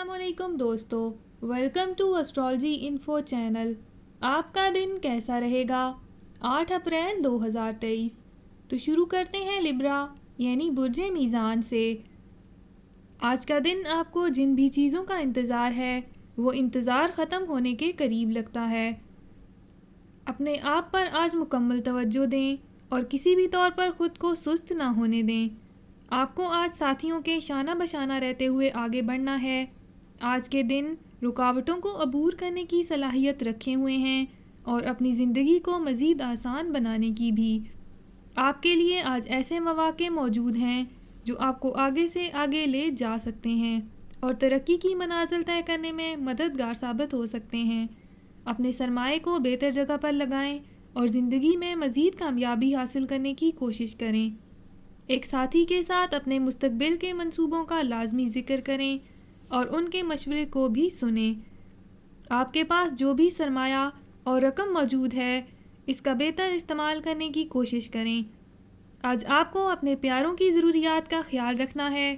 السلام علیکم دوستو، welcome to astrology info channel. آپ کا دن کیسا رہے گا؟ 8 اپریل 2023۔ تو شروع کرتے ہیں لبرا یعنی برج میزان سے۔ آج کا دن آپ کو جن بھی چیزوں کا انتظار ہے وہ انتظار ختم ہونے کے قریب لگتا ہے۔ اپنے آپ پر آج مکمل توجہ دیں اور کسی بھی طور پر خود کو سست نہ ہونے دیں۔ آپ کو آج ساتھیوں کے شانہ بشانہ رہتے ہوئے آگے بڑھنا ہے۔ آج کے دن رکاوٹوں کو عبور کرنے کی صلاحیت رکھے ہوئے ہیں اور اپنی زندگی کو مزید آسان بنانے کی بھی۔ آپ کے لیے آج ایسے مواقع موجود ہیں جو آپ کو آگے سے آگے لے جا سکتے ہیں اور ترقی کی منازل طے کرنے میں مددگار ثابت ہو سکتے ہیں۔ اپنے سرمایہ کو بہتر جگہ پر لگائیں اور زندگی میں مزید کامیابی حاصل کرنے کی کوشش کریں۔ ایک ساتھی کے ساتھ اپنے مستقبل کے منصوبوں کا لازمی ذکر کریں اور ان کے مشورے کو بھی سنیں۔ آپ کے پاس جو بھی سرمایہ اور رقم موجود ہے اس کا بہتر استعمال کرنے کی کوشش کریں۔ آج آپ کو اپنے پیاروں کی ضروریات کا خیال رکھنا ہے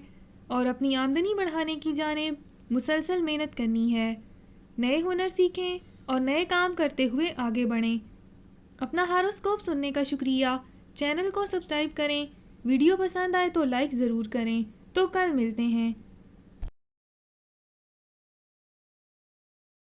اور اپنی آمدنی بڑھانے کی جانب مسلسل محنت کرنی ہے۔ نئے ہنر سیکھیں اور نئے کام کرتے ہوئے آگے بڑھیں۔ اپنا ہاروسکوپ سننے کا شکریہ۔ چینل کو سبسکرائب کریں۔ ویڈیو پسند آئے تو لائک ضرور کریں۔ تو کل ملتے ہیں۔